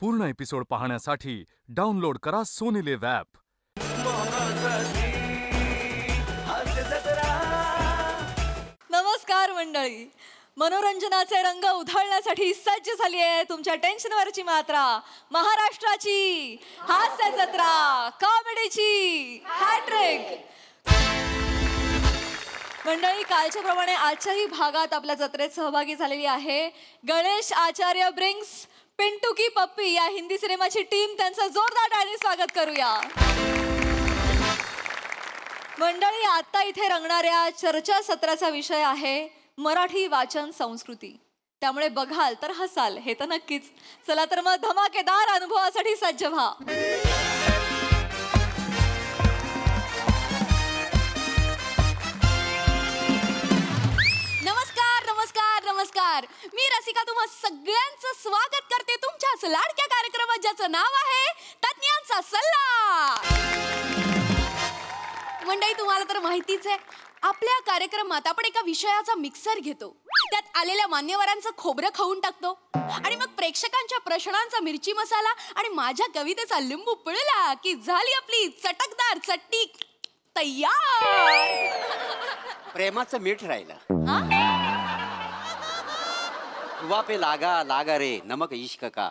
पूर्ण एपिसोड पाहण्यासाठी डाउनलोड करा सोनी लिव्ह ॲप. नमस्कार मंडळी, मनोरंजनाचे रंग उधळण्यासाठी सज्ज झाली आहे तुमच्या टेन्शनवरची मात्रा, महाराष्ट्राची हास्य जत्रा, कॉमेडीची हॅट्रिक. मंडळी, कालच्या प्रमाणे आजच्याही भागात आपल्या जत्रेत सहभागी झालेली आहे गणेश आचार्य ब्रिंग्स पिंटू की पप्पी या हिंदी सिनेमाची टीम. त्यांचं जोरदार टाळ्यांनी स्वागत करूया. मंडळी, आता इथे रंगणाऱ्या चर्चासत्राचा विषय आहे मराठी वाचन संस्कृती. त्यामुळे बघाल तर हसाल, हे तर नक्कीच. चला तर मग धमाकेदार अनुभवासाठी सज्ज व्हा. नमस्कार नमस्कार नमस्कार, मी रसिका तुम्हा सगळ्यांचं स्वागत करते तुमच्याच लाडक्या कार्यक्रमात, ज्याचं नाव आहे तज्ञांचा सल्ला. मंडळी, तुम्हाला तर माहितीच आहे, आपल्या कार्यक्रमात आपण एका विषयाचा मिक्सर घेतो, त्यात आलेल्या मान्यवरांचं खोबरं खाऊन टाकतो आणि मग प्रेक्षकांच्या प्रश्नांचा मिरची मसाला आणि माझ्या कवितेचा लिंबू पिळला की झाली आपली चटकदार चटणी तयार. प्रेमाचं मीठ राहिलं. हुआ पे लागा लागा रे नमक इश्क का,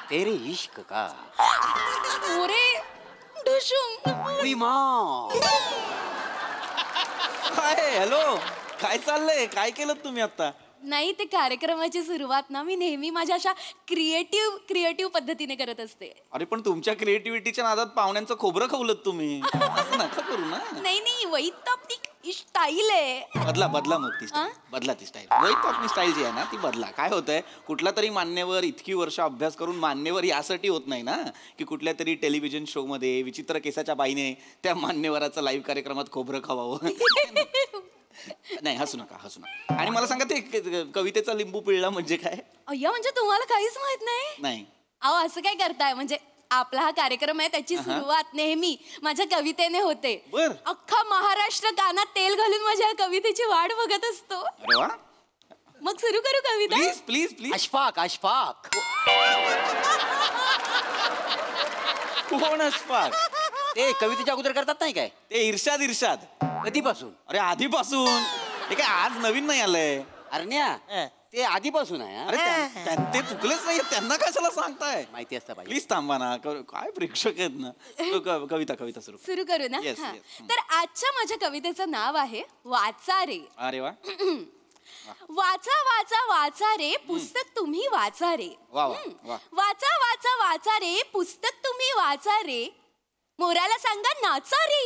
तेरे इश्क का. ओरे ढुशुम. काय हॅलो, काय चाललंय? काय केलं तुम्ही आता? नाही, ते कार्यक्रमाची सुरुवात ना मी नेहमी माझ्या अशा क्रिएटिव्ह पद्धतीने करत असते. अरे पण तुमच्या क्रिएटिव्हिटीच्या नादात पाहुण्यांचं खोबरं खवलत तुम्ही. असं नका करू ना. नाही, वैत आपली स्टाईल आहे. बदला मग ती स्टाईल. बदला ती स्टाईल. वैत आपली स्टाईल जी आहे ना ती बदला. काय होतंय, कुठला तरी मान्यवर इतकी वर्ष अभ्यास करून मान्यवर यासाठी होत नाही ना की कुठल्या तरी टेलिव्हिजन शो मध्ये विचित्र केसाच्या बाईने त्या मान्यवराचा लाईव्ह कार्यक्रमात खोबरं खावावं. नाही, हसू नका. आणि मला सांगा, ते कवितेचा लिंबू पिळला म्हणजे काय? अय्या, म्हणजे तुम्हाला काहीच माहित नाही? नाही. अहो, असं काय करताय? म्हणजे आपला हा कार्यक्रम आहे, त्याची सुरुवात नेहमी माझ्या कवितेने होते. अख्खा महाराष्ट्र कानात तेल घालून माझ्या कवितेची वाट बघत असतो. अरे वा. मग सुरू करू Kavita? Please please please. Ashfaq. कोण अशफाक? ते कवितेच्या अगोदर करतात नाही काय? ते इर्शाद. कधीपासून? अरे आधीपासून. हे काय आज नवीन नाही आलंय. अरण्या, ते आधीपासून आहे. अरे ते चुकलेच नाही, त्यांना कशाला सांगताय? माहिती असतं पाहिजे. प्लीज थांबा ना, काय प्रेक्षक आहेत ना. कविता सुरू करू ना? तर आजच्या माझ्या कवितेचं नाव आहे वाचा रे. अरे वा. वाचा वाचा वाचा रे पुस्तक तुम्ही वाचा रे. वाचा वाचा वाचा रे पुस्तक तुम्ही वाचा रे. मोराला सांगा नाचा रे,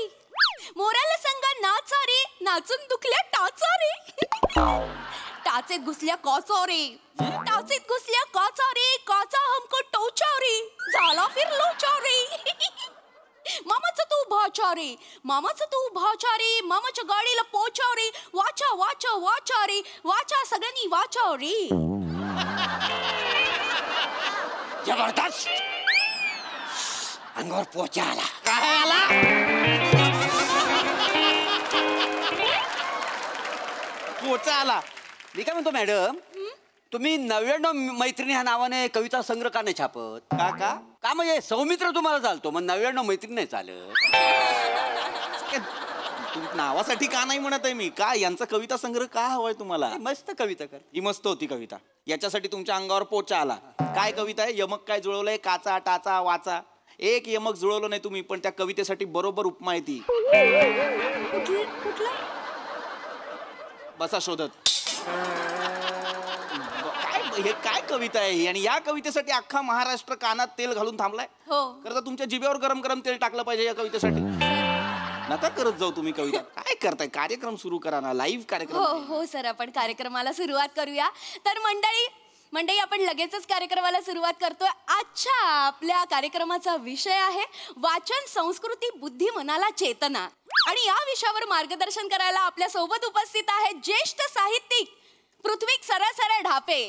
मोराला सांगा नाचा रे, नाचून दुखल्या टाचा रे. टाचेत घुसल्या काचा रे, टाचेत घुसल्या काचा रे, काचा हमको टोचा रे, झाला फिर लोचा रे. मामाचं तू भाचा रे, मामाचं तू भाचा रे, मामाच्या गाडीला पोचा रे. वाचा वाचा वाचा रे, वाचा सगळ्यांनी वाचा रे. जबरदस्त. अंगावर पोचा आला. काय आला? पोचा आला. मी काय म्हणतो मॅडम, तुम्ही 99 मैत्रिणी ह्या नावाने कविता संग्रह का नाही छापत? का म्हणजे सौमित्र तुम्हाला चालतो, मग 99 मैत्रिणी नाही चालत? नावासाठी का नाही म्हणत आहे मी. का यांचा कविता संग्रह का हवाय तुम्हाला? मस्त कविता कर. ही मस्त होती कविता. याच्यासाठी तुमच्या अंगावर पोचा आला. काय कविता आहे? यमक काय जुळवलंय? काचा टाचा वाचा. एक यमक जुळवलं नाही तुम्ही, पण त्या कवितेसाठी बरोबर उपमा आहे ती. बसा शोधत. हे काय कविता आहे? आणि या कवितेसाठी अख्खा महाराष्ट्र कानात तेल घालून थांबलाय. खरं तुमच्या जिभेवर गरम गरम तेल टाकलं पाहिजे या कवितेसाठी. नका करत जाऊ तुम्ही कविता. काय करताय? कार्यक्रम सुरू करा ना, लाईव्ह कार्यक्रम. हो सर, आपण कार्यक्रमाला सुरुवात करूया. तर मंडळी आपण लगेचच कार्यक्रमाला सुरुवात करतोय. आजच्या आपल्या कार्यक्रमाचा विषय आहे वाचन संस्कृती बुद्धी मनाला चेतना. आणि या विषयावर मार्गदर्शन करायला आपल्या सोबत उपस्थित आहेत ज्येष्ठ साहित्यिक पृथ्वीक सरळ ढापे.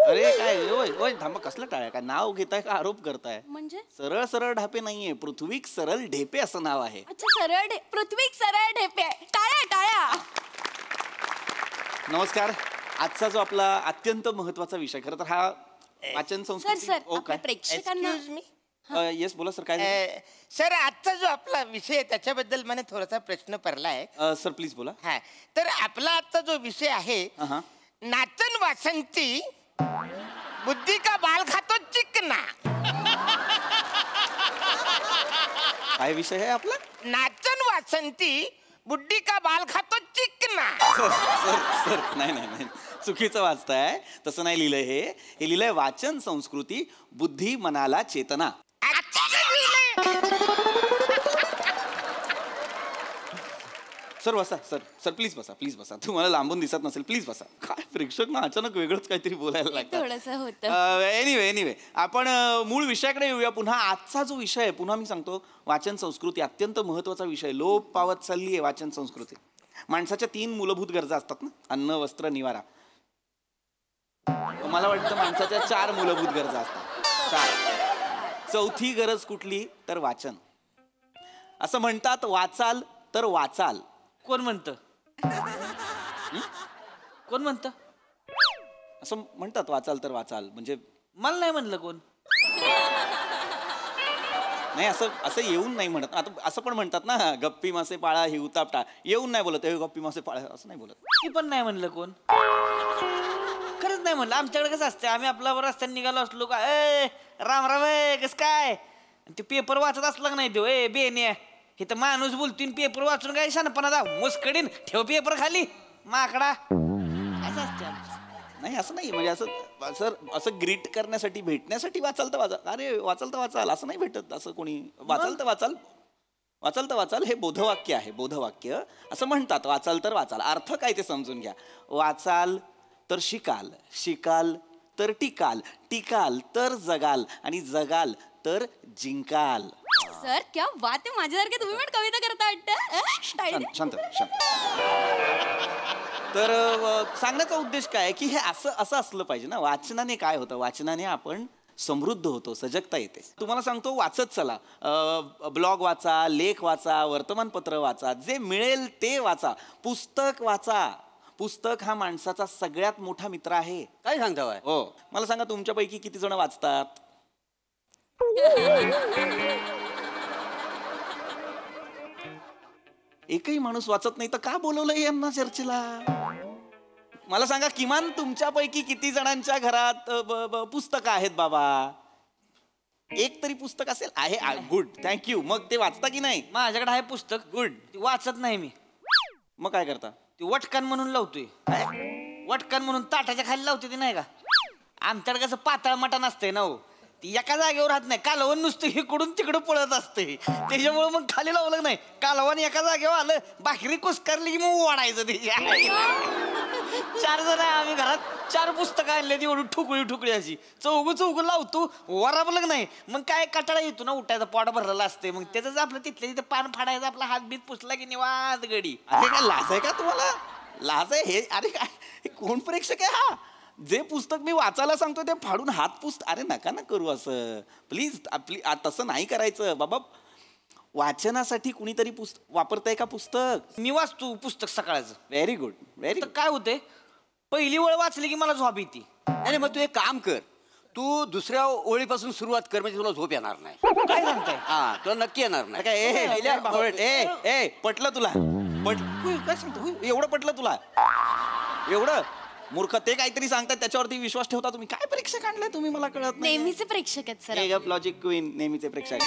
अरे काय ओय थांबा, कसलं टाळ्या? काय नाव घेताय का आरोप करताय? म्हणजे सरळ ढापे नाहीये, पृथ्वीक सरळ ढेपे असं नाव आहे. अच्छा, पृथ्वीक सरळ ढेपे. टाळ्या. नमस्कार. आजचा जो आपला अत्यंत महत्त्वाचा विषय, खरं तर हा वाचन सर संस्कृती सर ओ आपल्या काय प्रेक्षकांना Excuse me? येस बोला सर काय झालं? सर आजचा जो आपला विषय आहे त्याच्याबद्दल मला थोडासा प्रश्न पडलाय. सर प्लीज बोला. हा तर आपला आजचा जो विषय आहे हा. नाचन वासंती बुद्धी का बाल खातो चिकना. काय विषय आहे आपला? नाचन वासंती बुद्धी का बाल खातो चिकना. सर नाही नाही नाही चुकीचं वाचताय. तसं नाही लिहिलंय हे लिहिलंय वाचन संस्कृती बुद्धी मनाला चेतना. सर बसा सर प्लीज बसा तुम्हाला लांबून दिसत नसेल प्लीज बसा. काय प्रेक्षक ना अचानक वेगळंच काहीतरी बोलायला लागतं. थोडंसं होतं. एनिवे आपण मूळ विषयाकडे येऊया पुन्हा. आजचा जो विषय आहे पुन्हा मी सांगतो वाचन संस्कृती अत्यंत महत्वाचा विषय. लोप पावत चालली आहे वाचन संस्कृती. माणसाच्या 3 मूलभूत गरजा असतात ना, अन्न वस्त्र निवारा. मला वाटतं माणसाच्या 4 मूलभूत गरजा असतात. 4. चौथी गरज कुठली तर वाचन. असं म्हणतात वाचाल तर वाचाल. कोण म्हणतं? कोण म्हणतं? असं म्हणतात वाचाल तर वाचाल म्हणजे मला नाही म्हणलं कोण. नाही असं येऊन नाही म्हणत. आता असं पण म्हणतात ना गप्पी मासे पाळा ही उतापटा. येऊन नाही बोलत हे गप्पी मासे पाळा असं नाही बोलत. ती पण नाही म्हणलं कोण. खरंच नाही म्हणलं. आमच्याकडे कसं असतं आम्ही आपला रस्त्याने निघालो असलो का राम राम कस काय ते पेपर वाचत असला का नाही तो बेने हे तर माणूस बोलतोय पेपर वाचून काय शानपणा दा मुस्कडीन ठेव पेपर खाली माकडा असं असतं आमचं. नाही असं नाही म्हणजे असं सर असं ग्रीट करण्यासाठी भेटण्यासाठी वाचाल तर वाचाल. अरे वाचाल तर वाचाल असं नाही भेटत. असं कोणी वाचाल तर वाचाल हे बोधवाक्य आहे. बोधवाक्य असं म्हणतात वाचाल तर वाचाल. अर्थ काय ते समजून घ्या. वाचाल तर शिकाल, शिकाल तर टिकाल, टिकाल तर जगाल आणि जगाल तर जिंकाल. सर क्या बात आहे. माझ्यासारखे तुम्ही पण कविता करता वाटतं. शांत. तर सांगण्याचा उद्देश काय की हे असं असलं पाहिजे ना. वाचनाने काय होतं वाचनाने आपण समृद्ध होतो, सजगता येते. तुम्हाला सांगतो वाचत चला. ब्लॉग वाचा, लेख वाचा, वर्तमानपत्र वाचा, जे मिळेल ते वाचा. पुस्तक वाचा. पुस्तक हा माणसाचा सगळ्यात मोठा मित्र आहे. काय सांगता? हो मला सांगा तुमच्यापैकी किती जण वाचतात? एकही माणूस वाचत नाही तर का बोलवलंय यांना चर्चेला? मला सांगा किमान तुमच्यापैकी किती जणांच्या घरात पुस्तकं आहेत बाबा? एक तरी पुस्तक असेल. आहे गुड थँक्यू. मग ते वाचता की नाही? माझ्याकडे आहे पुस्तक. गुड. ते वाचत नाही मी. मग काय करता? ते वटकन म्हणून लावतोय. वटकन म्हणून ताटाच्या खाली लावते ते नाही का. आमच्याकडे कसं पातळ मटण असतंय ना हो. ती एका जागेवर राहत नाही. कालवण नुसतं इकडून तिकडं पळत असते. त्याच्यामुळे मग खाली लावलं नाही. कालवण एका जागेवर आलं भाकरी कुस्करली की मग ओढायचं ते. 4 जण आहे आम्ही घरात. 4 पुस्तकं आणले ती एवढी ठुकळी अशी चौघ लावतो वराबलं नाही. मग काय कटाळा येतो ना उठायचा. पोट भरलेला असते. मग त्याच आपलं तिथल्या तिथं पान फाडायचं. आपला हात बीत पुसला की निवांत गडी. अरे काय लाज आहे का तुम्हाला? लाज आहे हे? अरे काय हे कोण प्रेक्षक आहे हा? जे पुस्तक मी वाचायला सांगतो ते फाडून हात पुस्त. अरे नका ना करू असं प्लीज. तसं नाही करायचं बाबा. वाचनासाठी कुणीतरी वापरताय का पुस्तक? मी वाचतो पुस्तक सकाळचं. व्हेरी गुड व्हेरी तर काय होते पहिली वेळ वाचली की मला झोप येते. नाही मग तू एक काम कर. तू दुसऱ्या ओळीपासून सुरुवात कर म्हणजे तुला झोप येणार नाही. काय सांगताय? हा तुला नक्की येणार नाही. काय पटलं तुला? काय सांगतो एवढं पटलं तुला? एवढं मूर्ख. ते काहीतरी सांगतात त्याच्यावरती विश्वास ठेवता तुम्ही. काय प्रेक्षक आणलंय तुम्ही मला कळत नाही. नेहमीचे प्रेक्षक आहेत सर. लॉजिक क्वीन नेहमीचे प्रेक्षक.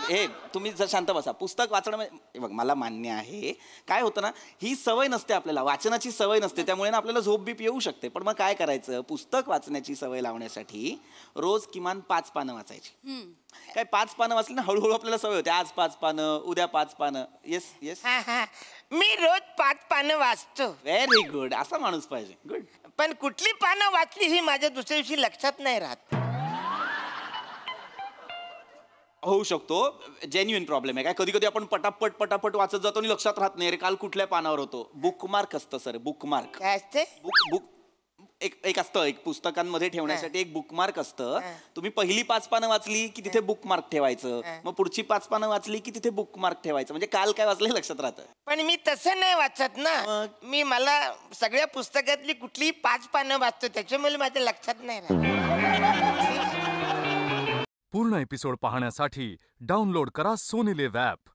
हे तुम्ही जर शांत बसा. पुस्तक वाचणं म्हणजे बघ मला मान्य आहे. काय होतं ना ही सवय नसते आपल्याला. वाचनाची सवय नसते त्यामुळे ना आपल्याला झोप बीप येऊ शकते. पण मग काय करायचं पुस्तक वाचण्याची सवय लावण्यासाठी रोज किमान 5 पानं वाचायची. काय 5 पानं वाचली ना हळूहळू आपल्याला सवय होते. आज 5 पानं उद्या 5 पानं. येस येस मी रोज 5 पानं वाचतो. Very good. असा माणूस पाहिजे. गुड. पण कुठली पानं वाचली ही माझ्या दुसऱ्या दिवशी लक्षात नाही राहत. होऊ शकतो. जेन्युइन प्रॉब्लेम आहे. काय कधी कधी आपण पटापट वाचत जातो आणि लक्षात राहत नाही रे काल कुठल्या पानावर होतो. बुकमार्क असतं सर. बुकमार्क. काय असते? बुक एक असतं, एक पुस्तकांमध्ये ठेवण्यासाठी एक बुकमार्क असतं. तुम्ही पहिली 5 पानं वाचली की तिथे बुकमार्क ठेवायचं, मग पुढची 5 पानं वाचली की तिथे बुकमार्क ठेवायचं, म्हणजे काल काय वाचलं लक्षात राहतं. पण मी तसं नाही वाचत ना. मी मला सगळ्या पुस्तकातली कुठलीही 5 पानं वाचतो, त्याच्यामुळे माझ्या लक्षात नाही राहत. पूर्ण एपिसोड पाहण्यासाठी डाउनलोड करा सोनी लिव्ह ॲप.